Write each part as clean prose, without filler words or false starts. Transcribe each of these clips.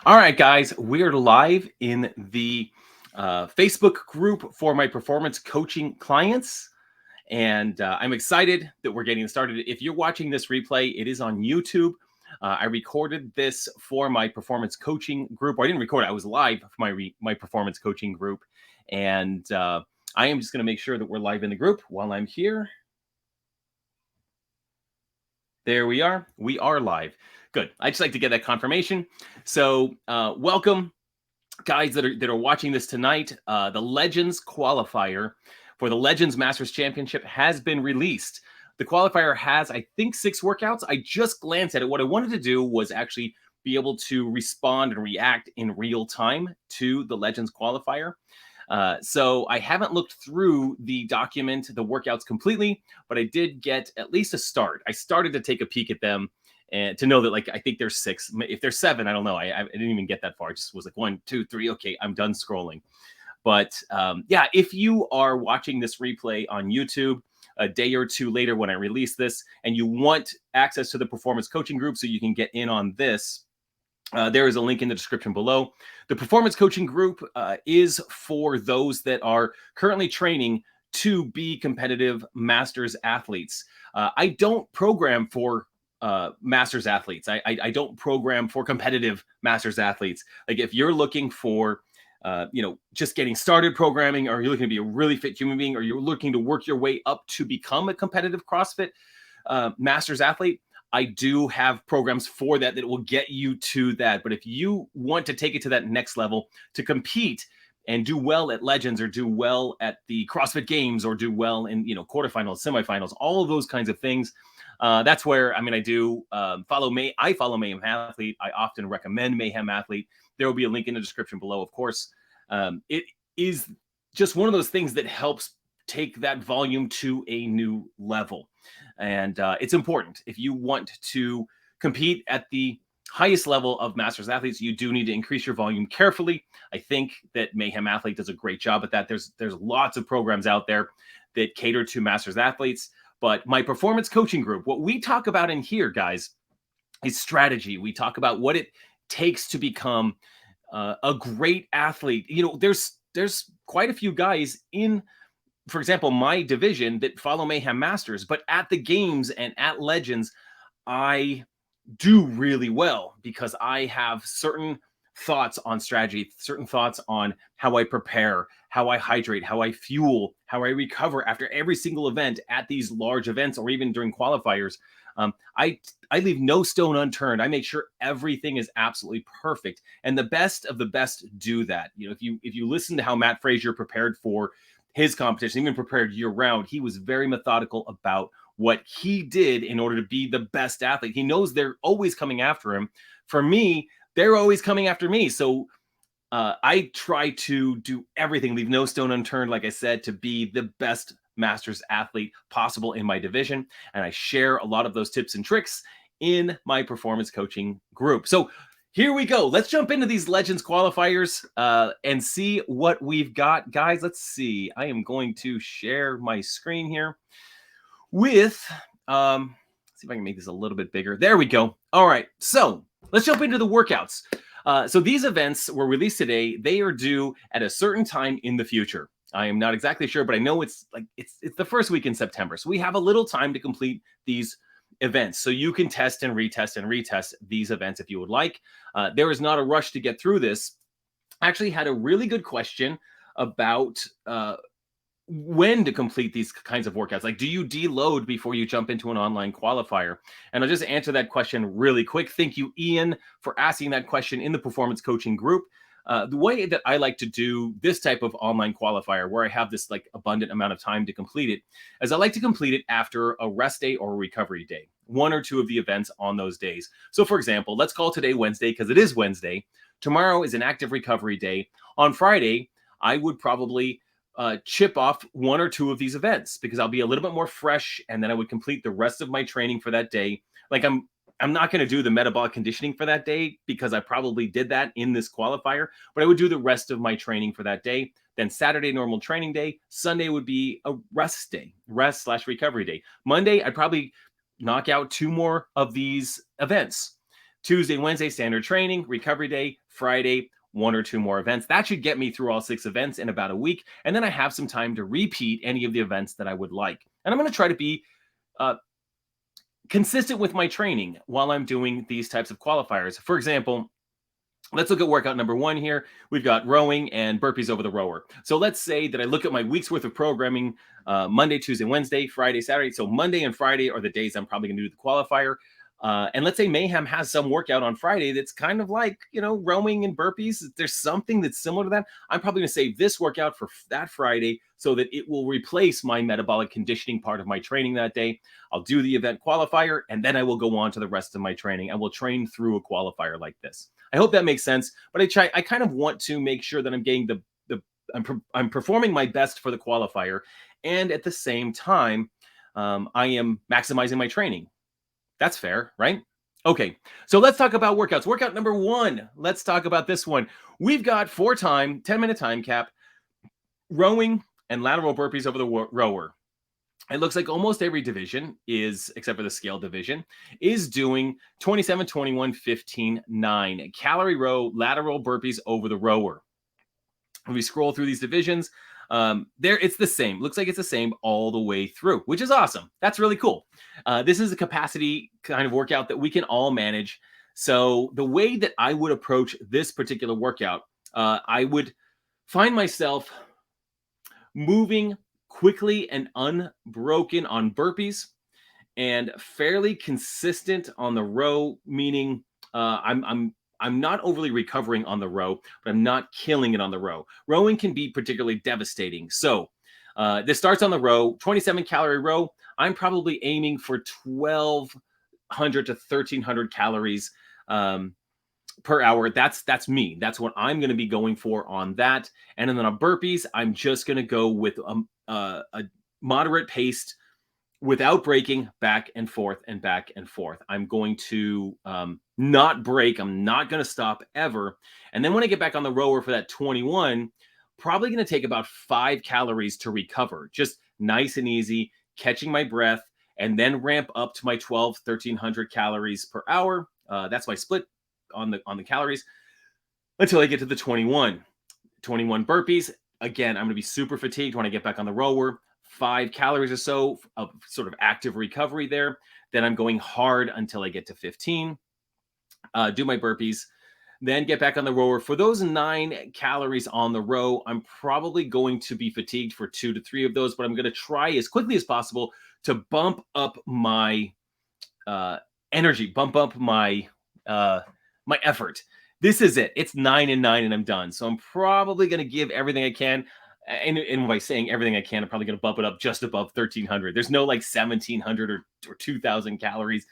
All right, guys, we're live in the Facebook group for my performance coaching clients. And I'm excited that we're getting started. If you're watching this replay, it is on YouTube. I recorded this for my performance coaching group. Or I didn't record it. I was live for my performance coaching group. And I am just going to make sure that we're live in the group while I'm here. There we are. We are live. Good. I just like to get that confirmation. So welcome, guys that are watching this tonight. The Legends Qualifier for the Legends Masters Championship has been released. The qualifier has, I think, 6 workouts. I just glanced at it. What I wanted to do was actually be able to respond and react in real time to the Legends Qualifier. So I haven't looked through the document, the workouts completely, but I did get at least a start. I started to take a peek at them and to know that, like, I think there's 6. If there's 7, I don't know. I didn't even get that far. I just was like 1, 2, 3. Okay, I'm done scrolling. But yeah, if you are watching this replay on YouTube a day or 2 later when I release this, and you want access to the performance coaching group so you can get in on this, there is a link in the description below. The performance coaching group is for those that are currently training to be competitive masters athletes. I don't program for masters athletes. I don't program for competitive masters athletes. Like, if you're looking for just getting started programming, or you're looking to be a really fit human being, or you're looking to work your way up to become a competitive CrossFit masters athlete, I do have programs for that will get you to that. But if you want to take it to that next level, to compete and do well at Legends, or do well at the CrossFit Games, or do well in quarterfinals, semifinals, all of those kinds of things, that's where I do follow me. I follow Mayhem Athlete. I often recommend Mayhem Athlete. There will be a link in the description below, of course. It is just one of those things that helps take that volume to a new level. And it's important. If you want to compete at the highest level of masters athletes, you do need to increase your volume carefully. I think that Mayhem Athlete does a great job at that. There's lots of programs out there that cater to masters athletes. But my performance coaching group, what we talk about in here, guys, is strategy. We talk about what it takes to become a great athlete. There's quite a few guys in, for example, my division that follow Mayhem Masters, but at the games and at Legends, I do really well because I have certain thoughts on strategy, certain thoughts on how I prepare, how I hydrate, how I fuel, how I recover after every single event at these large events, or even during qualifiers. I leave no stone unturned. I make sure everything is absolutely perfect, and the best of the best do that. If you listen to how Matt Frazier prepared for his competition, even prepared year round, he was very methodical about what he did in order to be the best athlete. He knows they're always coming after him. For me, they're always coming after me. So I try to do everything, leave no stone unturned, like I said, to be the best masters athlete possible in my division. And I share a lot of those tips and tricks in my performance coaching group. So here we go. Let's jump into these Legends qualifiers and see what we've got. Guys, let's see. I am going to share my screen here with, see if I can make this a little bit bigger. There we go. All right. So let's jump into the workouts. So these events were released today. They are due at a certain time in the future. I am not exactly sure, but I know it's the first week in September. So we have a little time to complete these events. So you can test and retest these events if you would like. There is not a rush to get through this. I actually had a really good question about when to complete these kinds of workouts. Like, do you deload before you jump into an online qualifier? And I'll just answer that question really quick. Thank you, Ian, for asking that question in the performance coaching group. The way that I like to do this type of online qualifier, where I have this abundant amount of time to complete it, is I like to complete it after a rest day or a recovery day, 1 or 2 of the events on those days. So for example, let's call today Wednesday, because it is Wednesday. Tomorrow is an active recovery day. On Friday, I would probably chip off 1 or 2 of these events, because I'll be a little bit more fresh, and then I would complete the rest of my training for that day. Like, I'm not going to do the metabolic conditioning for that day, because I probably did that in this qualifier, but I would do the rest of my training for that day. Then Saturday, normal training day. Sunday would be a rest day, rest/recovery day. Monday, I'd probably knock out 2 more of these events. Tuesday, Wednesday, standard training, recovery day, Friday, 1 or 2 more events. That should get me through all 6 events in about a week. And then I have some time to repeat any of the events that I would like. And I'm going to try to be consistent with my training while I'm doing these types of qualifiers. For example, let's look at workout number 1 here. We've got rowing and burpees over the rower. So let's say that I look at my week's worth of programming, Monday, Tuesday, Wednesday, Friday, Saturday. So Monday and Friday are the days I'm probably going to do the qualifier. And let's say Mayhem has some workout on Friday that's kind of like, rowing and burpees. If there's something that's similar to that, I'm probably going to save this workout for that Friday so that it will replace my metabolic conditioning part of my training that day. I'll do the event qualifier, and then I will go on to the rest of my training. I will train through a qualifier like this. I hope that makes sense, but I kind of want to make sure that I'm getting I'm performing my best for the qualifier, and at the same time, I am maximizing my training. That's fair, right? Okay, so let's talk about workouts. Workout number 1, let's talk about this one. We've got 10-minute time cap, rowing and lateral burpees over the rower. It looks like almost every division except for the scale division, is doing 27, 21, 15, 9. Calorie row, lateral burpees over the rower. When we scroll through these divisions, it's the same. Looks like it's the same all the way through, which is awesome. That's really cool. This is a capacity kind of workout that we can all manage. So the way that I would approach this particular workout, I would find myself moving quickly and unbroken on burpees and fairly consistent on the row, meaning I'm not overly recovering on the row, but I'm not killing it on the row. Rowing can be particularly devastating. So this starts on the row, 27 calorie row. I'm probably aiming for 1,200 to 1,300 calories per hour. That's me. That's what I'm going to be going for on that. And then on burpees, I'm just going to go with a moderate paced, without breaking, back and forth and back and forth. I'm going to not break. I'm not going to stop ever. And then when I get back on the rower for that 21, probably going to take about 5 calories to recover. Just nice and easy, catching my breath, and then ramp up to my 1,300 calories per hour. That's my split on the calories until I get to the 21 burpees. Again, I'm going to be super fatigued when I get back on the rower. 5 calories or so of sort of active recovery there. Then I'm going hard until I get to 15. Do my burpees, then get back on the rower. For those 9 calories on the row, I'm probably going to be fatigued for 2 to 3 of those, but I'm going to try as quickly as possible to bump up my energy, bump up my my effort. This is it. It's 9 and 9 and I'm done. So I'm probably going to give everything I can. And by saying everything I can, I'm probably going to bump it up just above 1,300. There's no like 1,700 or 2,000 calories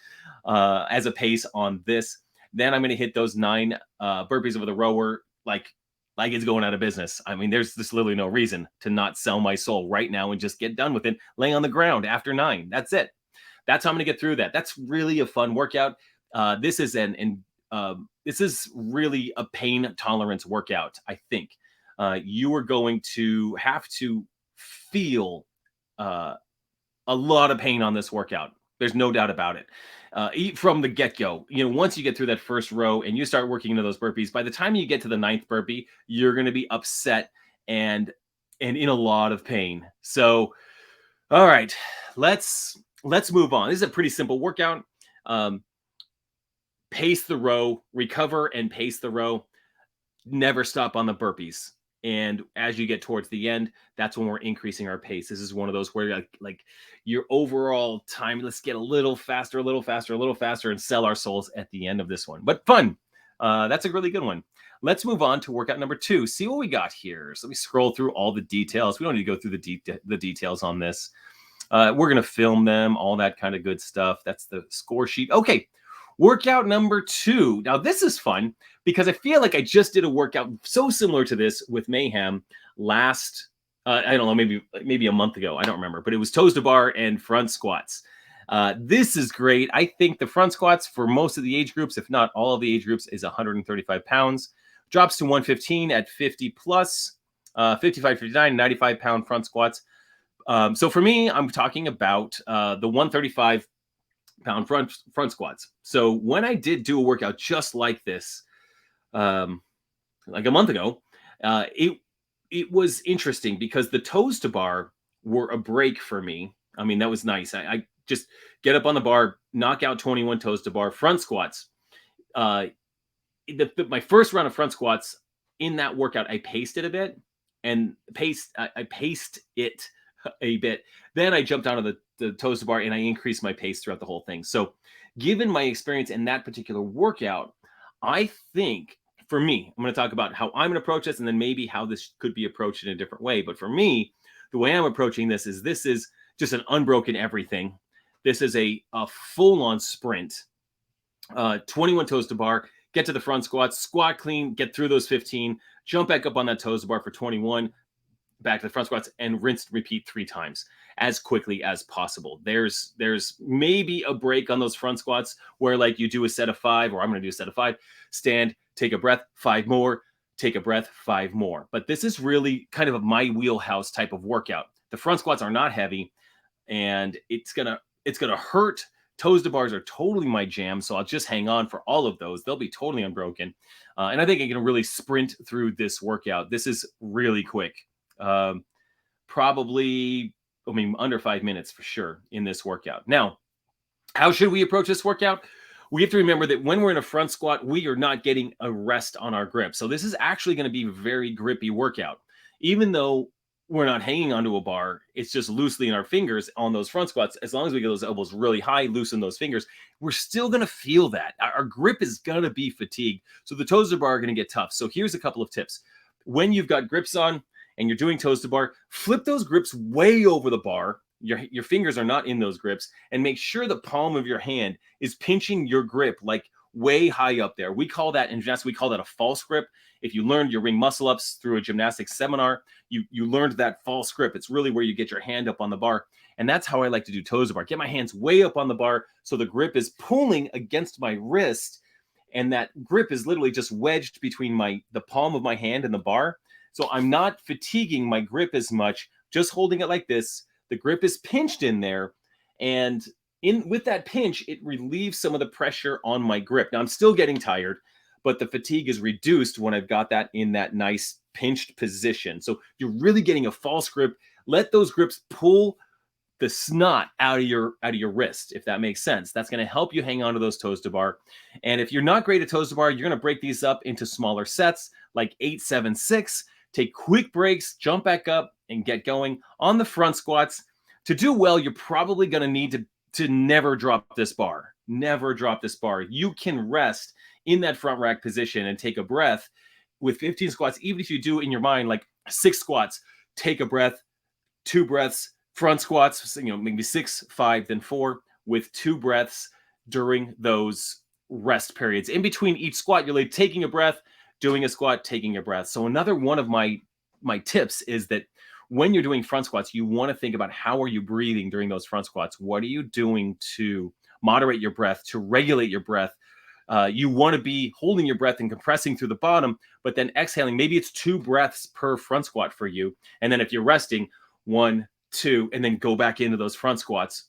as a pace on this. Then I'm going to hit those 9 burpees over the rower like it's going out of business. I mean, there's literally no reason to not sell my soul right now and just get done with it, laying on the ground after 9. That's it. That's how I'm going to get through that. That's really a fun workout. This is this is really a pain tolerance workout, I think. You are going to have to feel a lot of pain on this workout. There's no doubt about it. From the get-go, once you get through that first row and you start working into those burpees, by the time you get to the 9th burpee, you're going to be upset and in a lot of pain. So, all right, let's move on. This is a pretty simple workout. Pace the row, recover and pace the row. Never stop on the burpees. And as you get towards the end, that's when we're increasing our pace. This is one of those where like your overall time, let's get a little faster, and sell our souls at the end of this one. But fun. That's a really good one. Let's move on to workout number 2. See what we got here. So let me scroll through all the details. We don't need to go through the details on this. We're going to film them, all that kind of good stuff. That's the score sheet. Okay. Workout number 2. Now, this is fun because I feel like I just did a workout so similar to this with Mayhem last, I don't know, maybe a month ago. I don't remember, but it was toes to bar and front squats. This is great. I think the front squats for most of the age groups, if not all of the age groups, is 135 pounds. Drops to 115 at 50 plus, 55, 59, 95 pound front squats. So for me, I'm talking about the 135 pound front squats. So when I did do a workout just like this, like a month ago, it was interesting because the toes to bar were a break for me. I mean, that was nice. I just get up on the bar, knock out 21 toes to bar front squats. My first round of front squats in that workout, I paced it a bit and I paced it a bit. Then I jumped onto the toes to bar and I increased my pace throughout the whole thing. So given my experience in that particular workout, I think for me, I'm going to talk about how I'm going to approach this and then maybe how this could be approached in a different way. But for me, the way I'm approaching this is just an unbroken everything. This is a full-on sprint, 21 toes to bar, get to the front squats, squat clean, get through those 15, jump back up on that toes to bar for 21, back to the front squats, and rinse and repeat 3 times as quickly as possible. There's maybe a break on those front squats where like you do a set of 5, or I'm going to do a set of 5, stand, take a breath, 5 more, take a breath, 5 more. But this is really kind of my wheelhouse type of workout. The front squats are not heavy, and it's gonna hurt. Toes to bars are totally my jam, so I'll just hang on for all of those. They'll be totally unbroken. And I think I can really sprint through this workout. This is really quick. Probably, under 5 minutes for sure in this workout. Now, how should we approach this workout? We have to remember that when we're in a front squat, we are not getting a rest on our grip. So this is actually going to be a very grippy workout. Even though we're not hanging onto a bar, it's just loosely in our fingers on those front squats. As long as we get those elbows really high, loosen those fingers, we're still going to feel that. Our grip is going to be fatigued. So the toes to bar are going to get tough. So here's a couple of tips. When you've got grips on and you're doing toes to bar, flip those grips way over the bar. Your fingers are not in those grips, and make sure the palm of your hand is pinching your grip like way high up there. We call that in gymnastics, we call that a false grip. If you learned your ring muscle ups through a gymnastics seminar, you learned that false grip. It's really where you get your hand up on the bar. And that's how I like to do toes to bar. Get my hands way up on the bar so the grip is pulling against my wrist, and that grip is literally just wedged between the palm of my hand and the bar. So I'm not fatiguing my grip as much, just holding it like this. The grip is pinched in there, and with that pinch, it relieves some of the pressure on my grip. Now I'm still getting tired, but the fatigue is reduced when I've got that in that nice pinched position. So you're really getting a false grip. Let those grips pull the snot out of your wrist, if that makes sense. That's going to help you hang on to those toes to bar. And if you're not great at toes to bar, you're going to break these up into smaller sets, like 8, 7, 6. Take quick breaks, jump back up, and get going. On the front squats, to do well, you're probably going to need to never drop this bar. Never drop this bar. You can rest in that front rack position and take a breath with 15 squats. Even if you do in your mind like 6 squats, take a breath, 2 breaths, front squats, maybe 6, 5, then 4 with 2 breaths during those rest periods. In between each squat, you're like taking a breath, doing a squat, taking a breath. So another one of my tips is that when you're doing front squats, you want to think about how are you breathing during those front squats? What are you doing to moderate your breath, to regulate your breath? You want to be holding your breath and compressing through the bottom, but then exhaling. Maybe it's 2 breaths per front squat for you. And then if you're resting, 1, 2, and then go back into those front squats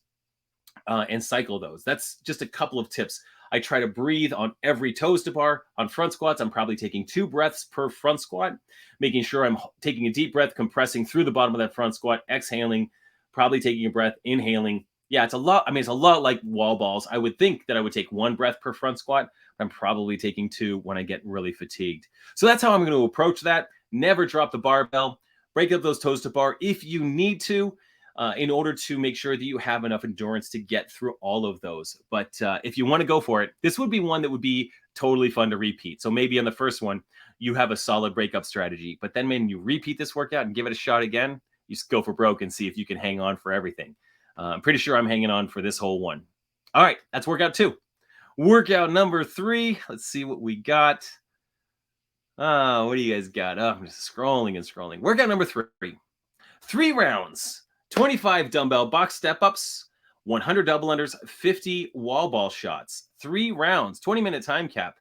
and cycle those. That's just a couple of tips. I try to breathe on every toes to bar. On front squats, I'm probably taking 2 breaths per front squat, making sure I'm taking a deep breath, compressing through the bottom of that front squat, exhaling, probably taking a breath, inhaling. Yeah, it's a lot. It's a lot like wall balls. I would think that I would take 1 breath per front squat. I'm probably taking 2 when I get really fatigued. So that's how I'm going to approach that. Never drop the barbell. Break up those toes to bar if you need to, in order to make sure that you have enough endurance to get through all of those. But if you want to go for it, this would be one that would be totally fun to repeat. So maybe on the first one, you have a solid breakup strategy. But then when you repeat this workout and give it a shot again, you just go for broke and see if you can hang on for everything. I'm pretty sure I'm hanging on for this whole one. All right, that's workout 2. Workout number 3. Let's see what we got. What do you guys got? I'm just scrolling and scrolling. Workout number 3. 3 rounds. 25 dumbbell box step ups, 100 double unders, 50 wall ball shots. 3 rounds, 20-minute time cap.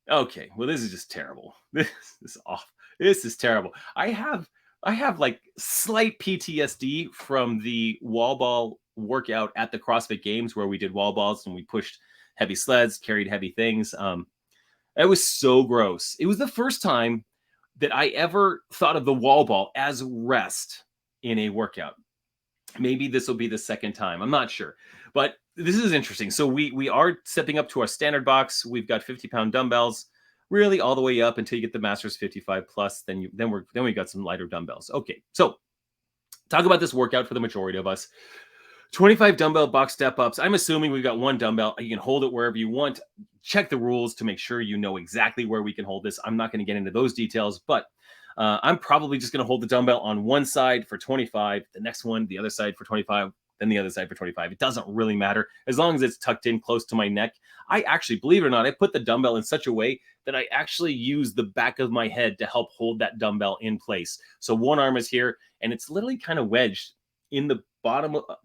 Okay, well, this is just terrible. This is off. This is terrible. I have like slight PTSD from the wall ball workout at the CrossFit Games where we did wall balls and we pushed heavy sleds, carried heavy things. It was so gross. It was the first time that I ever thought of the wall ball as rest in a workout. Maybe this will be the second time. I'm not sure, but this is interesting. So we are stepping up to our standard box. We've got 50-pound dumbbells, really all the way up until you get the Masters 55 plus. Then we got some lighter dumbbells. Okay, so talk about this workout for the majority of us. 25 dumbbell box step ups. I'm assuming we've got one dumbbell. You can hold it wherever you want. Check the rules to make sure you know exactly where we can hold this. I'm not going to get into those details, but I'm probably just going to hold the dumbbell on one side for 25, the next one, the other side for 25, then the other side for 25. It doesn't really matter as long as it's tucked in close to my neck. I actually, believe it or not, I put the dumbbell in such a way that I actually use the back of my head to help hold that dumbbell in place. So one arm is here and it's literally kind of wedged in the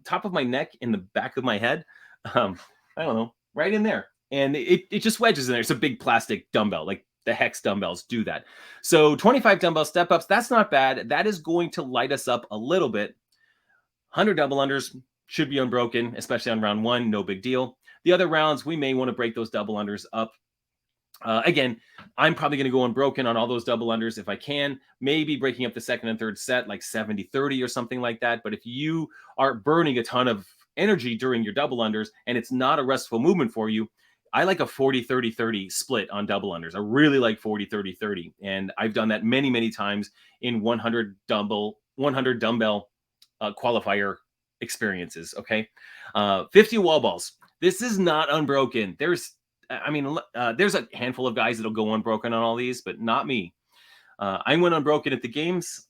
top of my neck, in the back of my head. I don't know, right in there. And it just wedges in there. It's a big plastic dumbbell, like the Hex dumbbells do that. So 25 dumbbell step ups, that's not bad. That is going to light us up a little bit. 100 double unders should be unbroken, especially on round one, no big deal. The other rounds, we may want to break those double unders up. Again, I'm probably going to go unbroken on all those double unders if I can, maybe breaking up the second and third set, like 70-30 or something like that. But if you are burning a ton of energy during your double unders and it's not a restful movement for you, I like a 40-30-30 split on double unders. I really like 40-30-30. And I've done that many, many times in 100 dumbbell qualifier experiences. Okay. 50 wall balls. This is not unbroken. There's a handful of guys that'll go unbroken on all these, but not me. I went unbroken at the games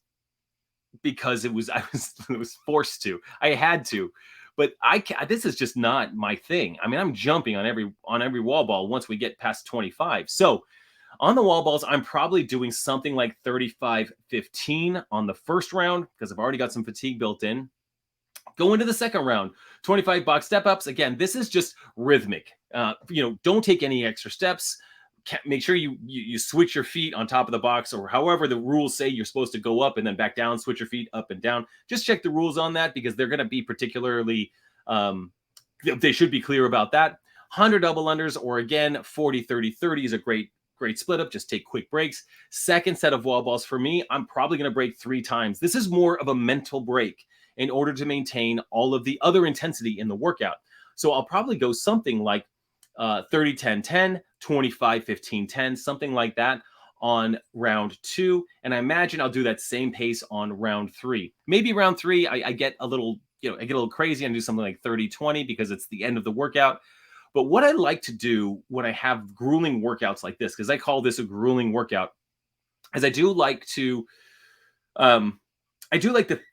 because I was forced to. I had to, but this is just not my thing. I mean, I'm jumping on every wall ball once we get past 25. So on the wall balls, I'm probably doing something like 35-15 on the first round because I've already got some fatigue built in. Go into the second round, 25 box step ups. Again, this is just rhythmic. Don't take any extra steps. Make sure you switch your feet on top of the box, or however the rules say you're supposed to go up and then back down, switch your feet up and down. Just check the rules on that because they're going to be particularly, they should be clear about that. 100 double unders, or again, 40-30-30 is a great split up. Just take quick breaks. Second set of wall balls for me, I'm probably going to break 3 times. This is more of a mental break in order to maintain all of the other intensity in the workout. So I'll probably go something like 30-10-10, 25-15-10, something like that on round 2. And I imagine I'll do that same pace on round 3. Maybe round 3, I get a little crazy and do something like 30-20 because it's the end of the workout. But what I like to do when I have grueling workouts like this, because I call this a grueling workout, is I do like to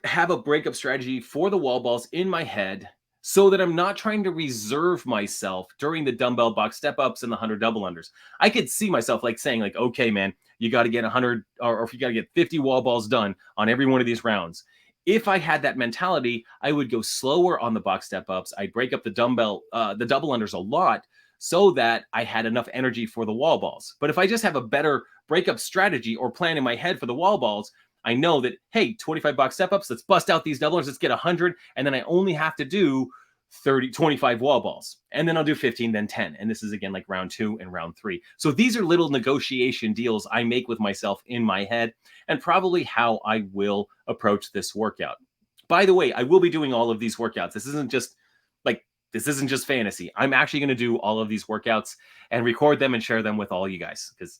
have a breakup strategy for the wall balls in my head so that I'm not trying to reserve myself during the dumbbell box step ups and the 100 double unders. I could see myself like saying like, okay, man, you got to get 100 or if you got to get 50 wall balls done on every one of these rounds. If I had that mentality, I would go slower on the box step ups. I'd break up the double unders a lot so that I had enough energy for the wall balls. But if I just have a better breakup strategy or plan in my head for the wall balls, I know that, hey, 25 box step ups, let's bust out these double unders, let's get 100. And then I only have to do 25 wall balls. And then I'll do 15, then 10. And this is again like round 2 and round 3. So these are little negotiation deals I make with myself in my head and probably how I will approach this workout. By the way, I will be doing all of these workouts. This isn't just fantasy. I'm actually going to do all of these workouts and record them and share them with all you guys because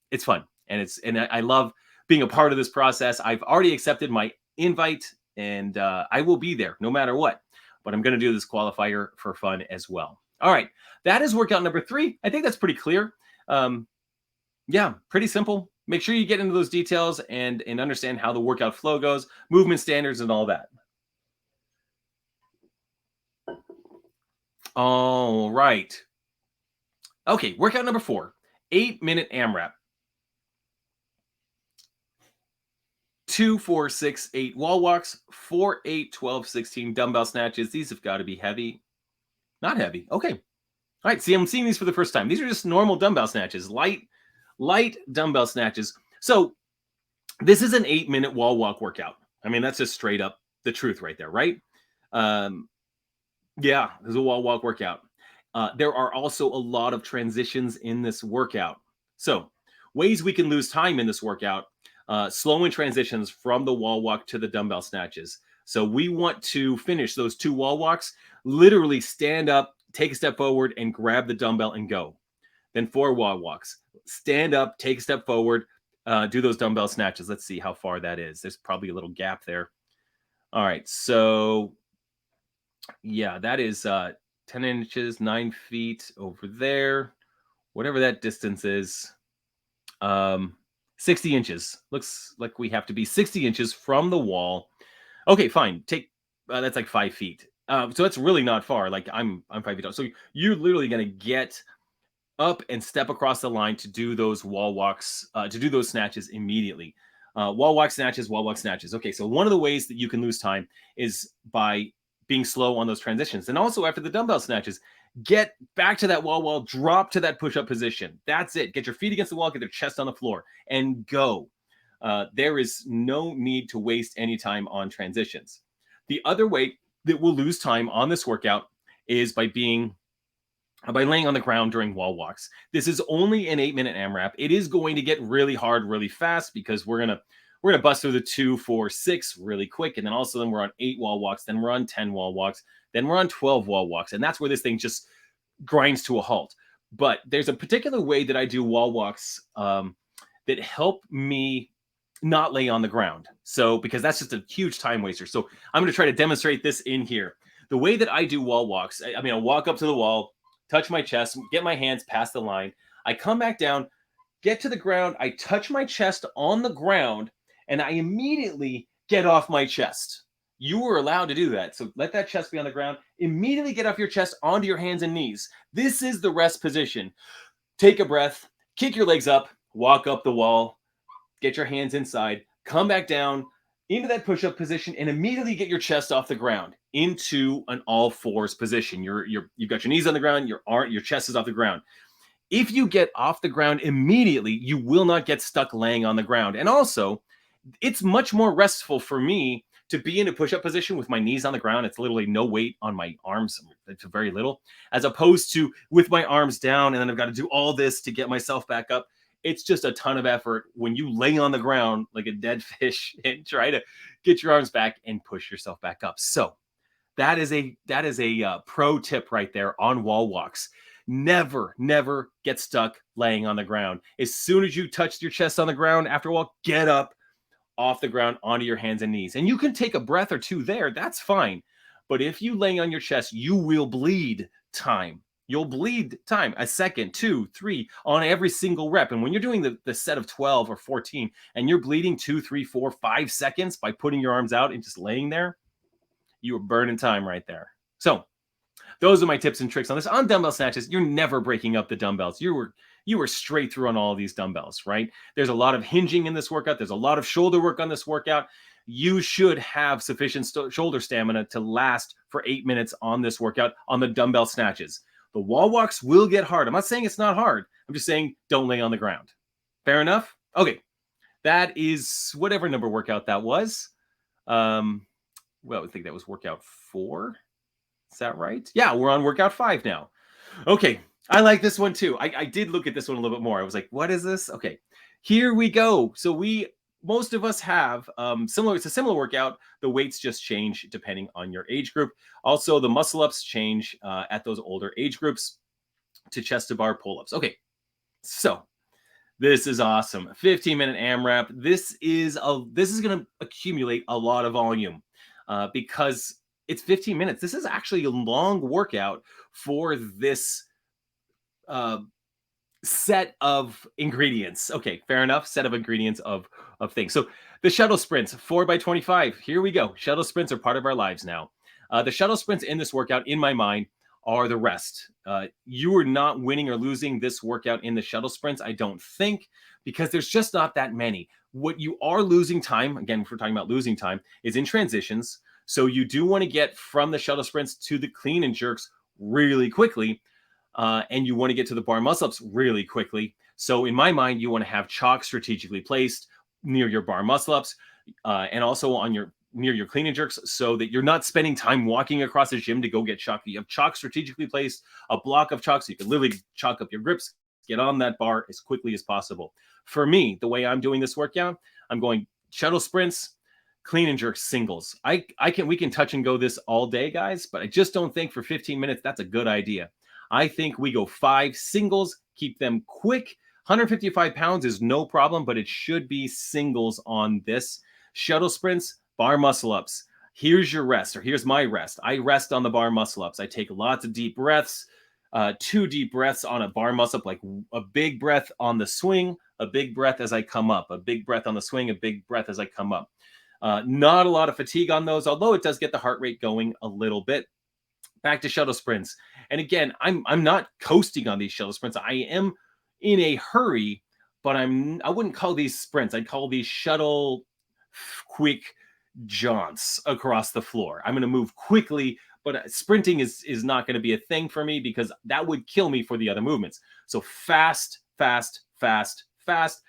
it's fun. And I love being a part of this process. I've already accepted my invite and I will be there no matter what. But I'm going to do this qualifier for fun as well. All right. That is workout number 3. I think that's pretty clear. Pretty simple. Make sure you get into those details and understand how the workout flow goes, movement standards and all that. All right. Okay. Workout number 4, 8-minute AMRAP. 2, 4, 6, 8 wall walks, 4, 8, 12, 16 dumbbell snatches. These have got to be heavy. Not heavy. Okay. All right. See, I'm seeing these for the first time. These are just normal dumbbell snatches, light dumbbell snatches. So this is an 8-minute wall walk workout. I mean, that's just straight up the truth right there, right? Yeah, there's a wall walk workout. There are also a lot of transitions in this workout. So, ways we can lose time in this workout, slowing transitions from the wall walk to the dumbbell snatches. So, we want to finish those 2 wall walks, literally stand up, take a step forward, and grab the dumbbell and go. Then 4 wall walks, stand up, take a step forward, do those dumbbell snatches. Let's see how far that is. There's probably a little gap there. All right, so yeah, that is 10 inches, 9 feet over there, whatever that distance is. 60 inches. Looks like we have to be 60 inches from the wall. Okay, fine. Take that's like 5 feet. So that's really not far. Like I'm 5 feet tall. So you're literally gonna get up and step across the line to do those wall walks, to do those snatches immediately. Wall walk snatches, wall walk snatches. Okay, so one of the ways that you can lose time is by being slow on those transitions. And also after the dumbbell snatches, get back to that wall, drop to that push-up position. That's it. Get your feet against the wall, get your chest on the floor, and go. There is no need to waste any time on transitions. The other way that we'll lose time on this workout is by laying on the ground during wall walks. This is only an 8-minute AMRAP. It is going to get really hard really fast because we're gonna bust through the 2, 4, 6 really quick, and then we're on 8 wall walks, then we're on 10 wall walks, then we're on 12 wall walks, and that's where this thing just grinds to a halt. But there's a particular way that I do wall walks that help me not lay on the ground. So because that's just a huge time waster. So I'm going to try to demonstrate this in here. The way that I do wall walks, I mean, I walk up to the wall, touch my chest, get my hands past the line. I come back down, get to the ground. I touch my chest on the ground, and I immediately get off my chest. You were allowed to do that. So let that chest be on the ground. Immediately get off your chest onto your hands and knees. This is the rest position. Take a breath, kick your legs up, walk up the wall, get your hands inside, come back down into that push-up position, and immediately get your chest off the ground into an all fours position. You've got your knees on the ground, your chest is off the ground. If you get off the ground immediately, you will not get stuck laying on the ground. And also, it's much more restful for me to be in a push-up position with my knees on the ground. It's literally no weight on my arms. It's very little, as opposed to with my arms down, and then I've got to do all this to get myself back up. It's just a ton of effort when you lay on the ground like a dead fish and try to get your arms back and push yourself back up. So that is a pro tip right there on wall walks. Never get stuck laying on the ground. As soon as you touch your chest on the ground after a walk, get up off the ground onto your hands and knees. And you can take a breath or two there. That's fine. But if you lay on your chest, you will bleed time. You'll bleed time, a second, 2, 3 on every single rep. And when you're doing the set of 12 or 14 and you're bleeding 2, 3, 4, 5 seconds by putting your arms out and just laying there, you are burning time right there. So those are my tips and tricks on this. On dumbbell snatches, you're never breaking up the dumbbells. You were straight through on all of these dumbbells, right? There's a lot of hinging in this workout. There's a lot of shoulder work on this workout. You should have sufficient shoulder stamina to last for 8 minutes on this workout on the dumbbell snatches. The wall walks will get hard. I'm not saying it's not hard. I'm just saying don't lay on the ground. Fair enough? Okay. That is whatever number workout that was. Well, I think that was workout 4. Is that right? Yeah, we're on workout 5 now. Okay. I like this one too. I did look at this one a little bit more. I was like, what is this? Okay. Here we go. So most of us have it's a similar workout. The weights just change depending on your age group. Also, the muscle ups change at those older age groups to chest to bar pull-ups. Okay, so this is awesome. 15-minute AMRAP. This is going to accumulate a lot of volume because it's 15 minutes. This is actually a long workout for this set of ingredients. Okay, fair enough. Set of ingredients of things. So the shuttle sprints, 4x25. Here we go. Shuttle sprints are part of our lives now. The shuttle sprints in this workout, in my mind, are the rest. You are not winning or losing this workout in the shuttle sprints, I don't think, because there's just not that many. What you are losing time, again, if we're talking about losing time, is in transitions. So you do want to get from the shuttle sprints to the clean and jerks really quickly. And you want to get to the bar muscle-ups really quickly. So in my mind, you want to have chalk strategically placed near your bar muscle-ups and also on your near your clean and jerks so that you're not spending time walking across the gym to go get chalk. You have chalk strategically placed, a block of chalk, so you can literally chalk up your grips, get on that bar as quickly as possible. For me, the way I'm doing this workout, I'm going shuttle sprints, clean and jerk singles. We can touch and go this all day, guys, but I just don't think for 15 minutes that's a good idea. I think we go 5 singles, keep them quick. 155 pounds is no problem, but it should be singles on this. Shuttle sprints, bar muscle ups. Here's your rest, or here's my rest. I rest on the bar muscle ups. I take lots of deep breaths, 2 deep breaths on a bar muscle up, like a big breath on the swing, a big breath as I come up, a big breath on the swing, a big breath as I come up. Not a lot of fatigue on those, although it does get the heart rate going a little bit. Back to shuttle sprints. And again, I'm not coasting on these shuttle sprints. I am in a hurry, but I wouldn't call these sprints. I'd call these shuttle quick jaunts across the floor. I'm going to move quickly, but sprinting is not going to be a thing for me because that would kill me for the other movements. So fast, fast, fast, fast.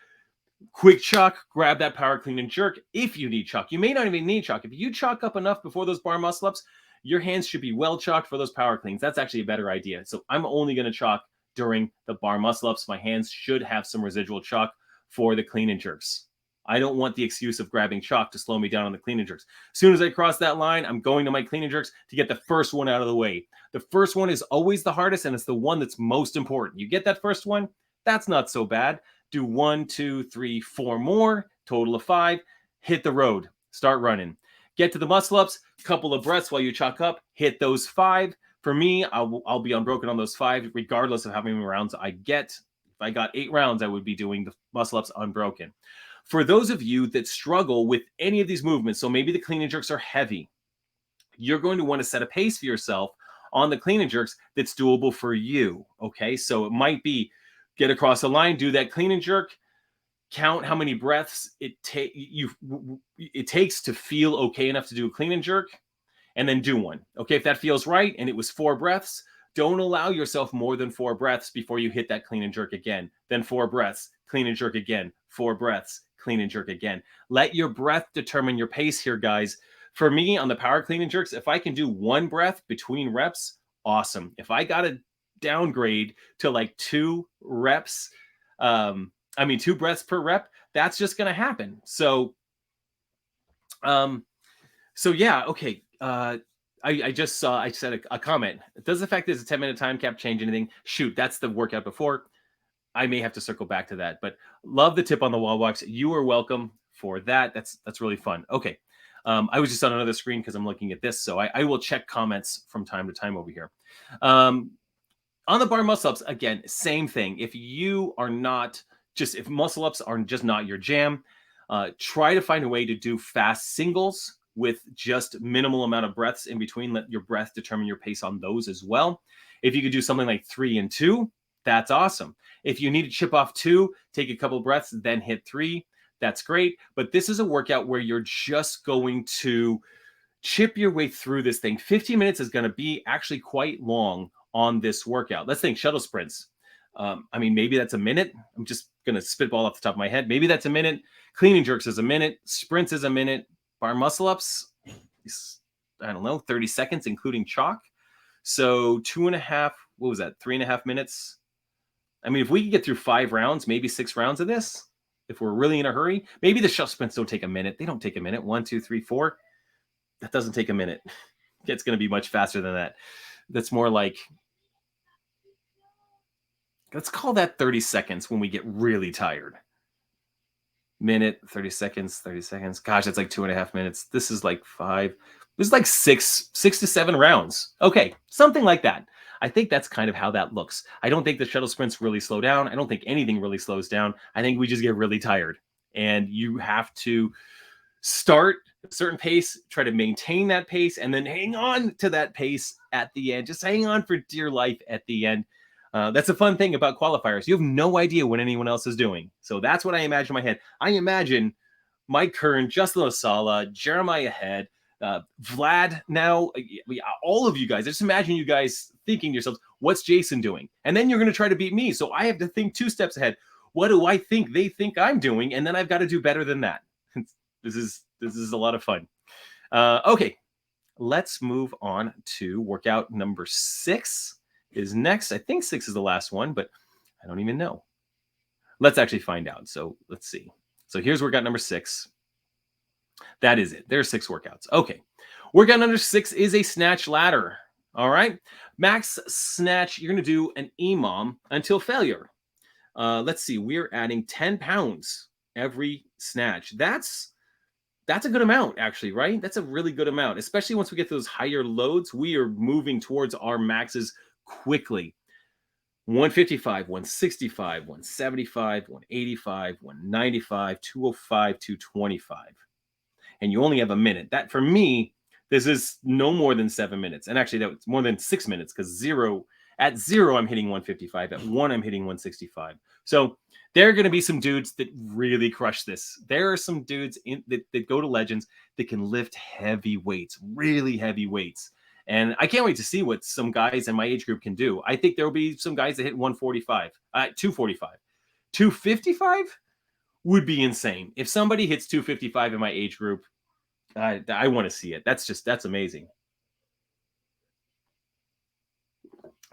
Quick chalk, grab that power clean and jerk if you need chalk. You may not even need chalk. If you chalk up enough before those bar muscle ups, your hands should be well chalked for those power cleans. That's actually a better idea. So I'm only going to chalk during the bar muscle ups. My hands should have some residual chalk for the clean and jerks. I don't want the excuse of grabbing chalk to slow me down on the clean and jerks. As soon as I cross that line, I'm going to my clean and jerks to get the first one out of the way. The first one is always the hardest, and it's the one that's most important. You get that first one, that's not so bad. Do 1, 2, 3, 4 more, total of 5. Hit the road, start running. Get to the muscle ups, couple of breaths while you chalk up, hit those 5. For me, I'll be unbroken on those 5, regardless of how many rounds I get. If I got 8 rounds, I would be doing the muscle ups unbroken. For those of you that struggle with any of these movements, so maybe the clean and jerks are heavy, you're going to want to set a pace for yourself on the clean and jerks that's doable for you. Okay, so it might be get across the line, do that clean and jerk, count how many breaths it takes to feel okay enough to do a clean and jerk, and then do one. Okay, if that feels right and it was 4 breaths, don't allow yourself more than 4 breaths before you hit that clean and jerk again. Then 4 breaths, clean and jerk again, 4 breaths, clean and jerk again. Let your breath determine your pace here, guys. For me, on the power clean and jerks, if I can do 1 breath between reps, awesome. If I got to downgrade to like 2 reps, 2 breaths per rep, that's just going to happen. So yeah, okay. I just saw, I said a comment. Does the fact there's a 10-minute time cap change anything? Shoot, that's the workout before. I may have to circle back to that, but love the tip on the wall walks. You are welcome for that. That's really fun. Okay. I was just on another screen because I'm looking at this. So I will check comments from time to time over here. On the bar muscle ups, again, same thing. If muscle ups are just not your jam, try to find a way to do fast singles with just minimal amount of breaths in between. Let your breath determine your pace on those as well. If you could do something like 3 and 2, that's awesome. If you need to chip off 2, take a couple breaths, then hit 3. That's great. But this is a workout where you're just going to chip your way through this thing. 15 minutes is going to be actually quite long on this workout. Let's think shuttle sprints. Maybe that's a minute. I'm just going to spitball off the top of my head. Maybe that's a minute. Clean and jerks is a minute. Sprints is a minute. Bar muscle ups, 30 seconds, including chalk. So 2.5, 3.5 minutes. If we could get through 5 rounds, maybe 6 rounds of this, if we're really in a hurry, maybe the shuttle sprints don't take a minute. They don't take a minute. 1, 2, 3, 4. That doesn't take a minute. It's going to be much faster than that. That's more like, let's call that 30 seconds when we get really tired. Minute, 30 seconds, 30 seconds. Gosh, that's like 2.5 minutes. This is like 5. This is like 6 to 7 rounds. Okay, something like that. I think that's kind of how that looks. I don't think the shuttle sprints really slow down. I don't think anything really slows down. I think we just get really tired. And you have to start a certain pace, try to maintain that pace, and then hang on to that pace at the end. Just hang on for dear life at the end. That's a fun thing about qualifiers. You have no idea what anyone else is doing. So that's what I imagine in my head. I imagine Mike Kern, Justin Lasala, Jeremiah Head, Vlad now, all of you guys. I just imagine you guys thinking to yourselves, what's Jason doing? And then you're going to try to beat me. So I have to think 2 steps ahead. What do I think they think I'm doing? And then I've got to do better than that. This is a lot of fun. Okay, let's move on to workout number 6 is next. I think 6 is the last one, but I don't even know. Let's actually find out. So let's see. So here's workout number 6. That is it. There's 6 workouts. Okay. Workout number 6 is a snatch ladder. All right. Max snatch. You're going to do an EMOM until failure. Let's see. We're adding 10 pounds every snatch. That's a good amount, actually, right? That's a really good amount, especially once we get those higher loads. We are moving towards our maxes quickly. 155, 165, 175, 185, 195, 205, 225. And you only have a minute. That, for me, this is no more than 7 minutes. And actually, that's more than 6 minutes, because at 0, I'm hitting 155. At 1, I'm hitting 165. So there are going to be some dudes that really crush this. There are some dudes that go to Legends that can lift heavy weights, really heavy weights. And I can't wait to see what some guys in my age group can do. I think there will be some guys that hit 145, 245. 255 would be insane. If somebody hits 255 in my age group, I want to see it. That's amazing.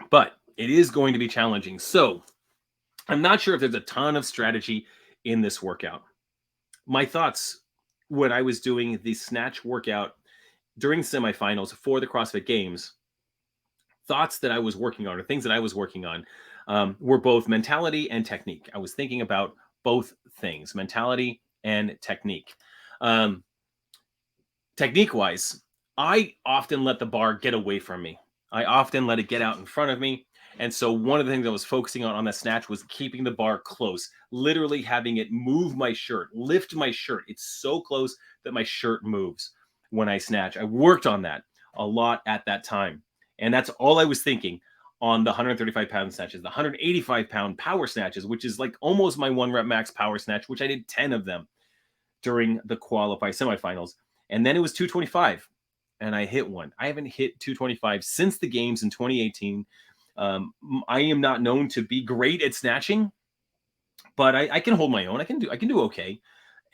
But it is going to be challenging. So I'm not sure if there's a ton of strategy in this workout. My thoughts when I was doing the snatch workout during semifinals for the CrossFit Games, thoughts that I was working on, or things that I was working on, were both mentality and technique. I was thinking about both things, mentality and technique. Technique-wise, I often let the bar get away from me. I often let it get out in front of me. And so one of the things I was focusing on that snatch was keeping the bar close, literally having it move my shirt, lift my shirt. It's so close that my shirt moves when I snatch. I worked on that a lot at that time. And that's all I was thinking on the 135-pound snatches, the 185-pound power snatches, which is like almost my 1 rep max power snatch, which I did 10 of them during the Qualifier semifinals. And then it was 225, and I hit one. I haven't hit 225 since the games in 2018. I am not known to be great at snatching, but I can hold my own. I can do okay.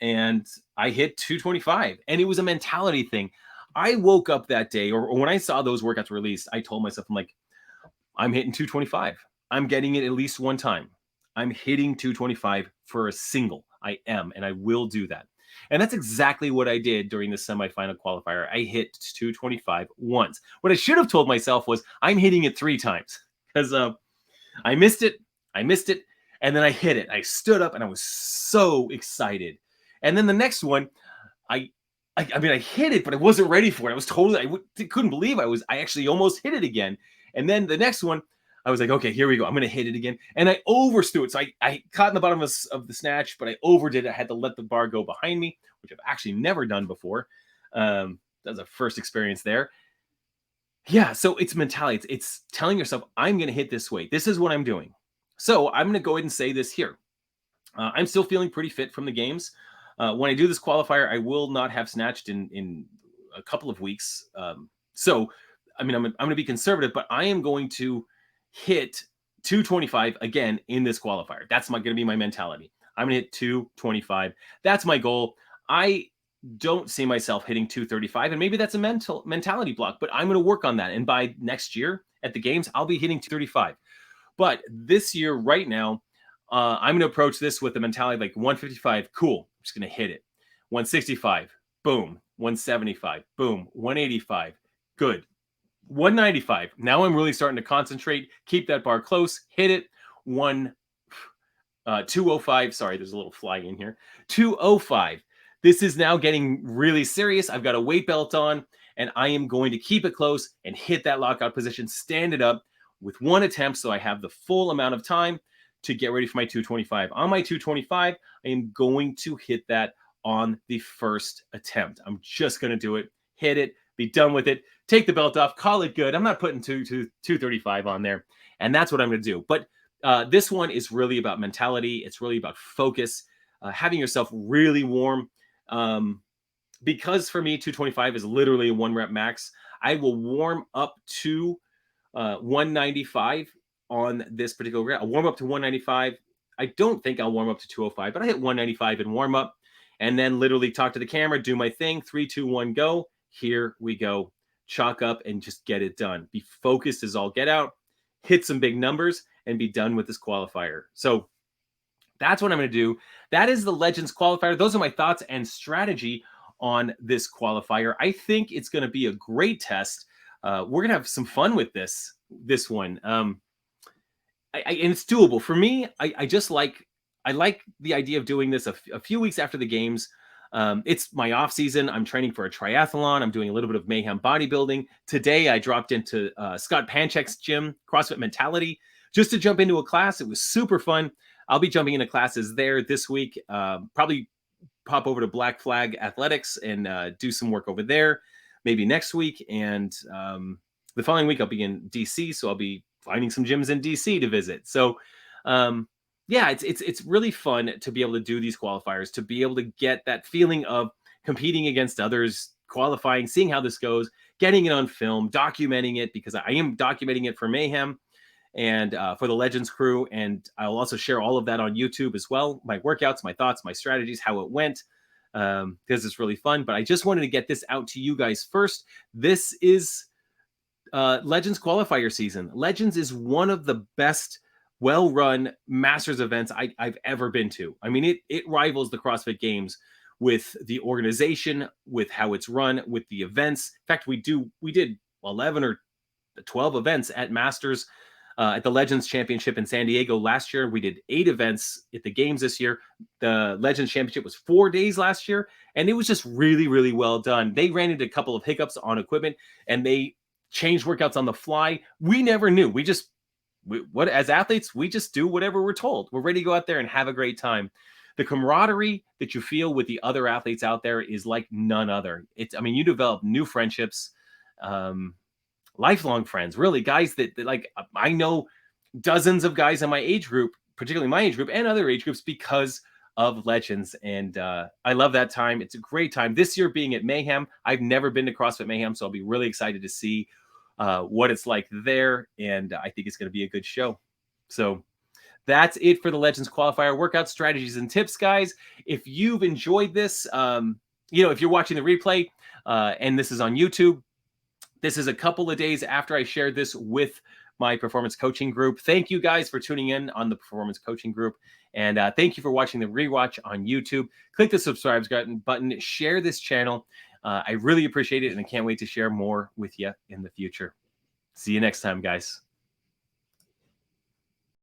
And I hit 225, and it was a mentality thing. I woke up that day, or when I saw those workouts released, I told myself, I'm like, I'm hitting 225. I'm getting it at least one time. I'm hitting 225 for a single. I am, and I will do that. And that's exactly what I did during the semifinal qualifier. I hit 225 once. What I should have told myself was I'm hitting it 3 times, because I missed it. And then I hit it. I stood up and I was so excited. And then the next one, I hit it, but I wasn't ready for it. I was couldn't believe I actually almost hit it again. And then the next one, I was like, okay, here we go. I'm going to hit it again. And I overthrew it. So I caught in the bottom of the snatch, but I overdid it. I had to let the bar go behind me, which I've actually never done before. That was a first experience there. Yeah, so it's mentality. It's telling yourself, I'm going to hit this weight. This is what I'm doing. So I'm going to go ahead and say this here. I'm still feeling pretty fit from the games. When I do this qualifier, I will not have snatched in a couple of weeks. So, I mean, I'm going to be conservative, but I am going to hit 225 again in this qualifier. That's going to be my mentality. I'm going to hit 225. That's my goal. I don't see myself hitting 235, and maybe that's a mentality block, but I'm going to work on that. And by next year at the games, I'll be hitting 235. But this year, right now, I'm going to approach this with the mentality like 155, cool, I'm just going to hit it. 165, boom. 175, boom. 185, good. 195, now I'm really starting to concentrate, keep that bar close, hit it. 205, sorry, there's a little fly in here. 205, this is now getting really serious. I've got a weight belt on, and I am going to keep it close and hit that lockout position, stand it up with one attempt, so I have the full amount of time to get ready for my 225. On my 225, I am going to hit that on the first attempt. I'm just going to do it, hit it, be done with it, take the belt off, call it good. I'm not putting 235 on there. And that's what I'm going to do. But this one is really about mentality. It's really about focus, having yourself really warm. Because for me, 225 is literally a 1 rep max. I will warm up to 195 on this particular rep. I'll warm up to 195. I don't think I'll warm up to 205, but I hit 195 in warm up, and then literally talk to the camera, do my thing, 3, 2, 1, go, here we go. Chalk up and just get it done. Be focused as all get out, hit some big numbers, and be done with this qualifier. So that's what I'm going to do. That is the Legends qualifier. Those are my thoughts and strategy on this qualifier. I think it's going to be a great test. We're going to have some fun with this one. And it's doable for me. I like the idea of doing this a few weeks after the games. It's my off season. I'm training for a triathlon. I'm doing a little bit of mayhem bodybuilding. Today, I dropped into Scott Panchek's gym, CrossFit Mentality, just to jump into a class. It was super fun. I'll be jumping into classes there this week. Probably pop over to Black Flag Athletics and do some work over there. Maybe next week. And the following week, I'll be in DC. So I'll be finding some gyms in DC to visit. So yeah, it's really fun to be able to do these qualifiers, to be able to get that feeling of competing against others, qualifying, seeing how this goes, getting it on film, documenting it, because I am documenting it for Mayhem and for the Legends crew. And I'll also share all of that on YouTube as well. My workouts, my thoughts, my strategies, how it went, because it's really fun. But I just wanted to get this out to you guys first. This is Legends qualifier season. Legends is one of the best well-run Masters events I've ever been to. I mean, it rivals the CrossFit Games with the organization, with how it's run, with the events. In fact, we did 11 or 12 events at Masters at the Legends Championship in San Diego last year. We did 8 events at the Games this year. The Legends Championship was 4 days last year, and it was just really, really well done. They ran into a couple of hiccups on equipment, and they changed workouts on the fly. We never knew. As athletes, we just do whatever we're told. We're ready to go out there and have a great time. The camaraderie that you feel with the other athletes out there is like none other. You develop new friendships, lifelong friends, really, guys that like, I know dozens of guys in my age group, particularly my age group and other age groups, because of Legends. And I love that time. It's a great time. This year being at Mayhem, I've never been to CrossFit Mayhem, so I'll be really excited to see what it's like there, and I think it's going to be a good show. So that's it for the Legends qualifier workout strategies and tips, guys. If you've enjoyed this, if you're watching the replay and this is on YouTube, this is a couple of days after I shared this with my performance coaching group. Thank you guys for tuning in on the performance coaching group, and thank you for watching the rewatch on YouTube. Click the subscribe button, share this channel. I really appreciate it, and I can't wait to share more with you in the future. See you next time, guys.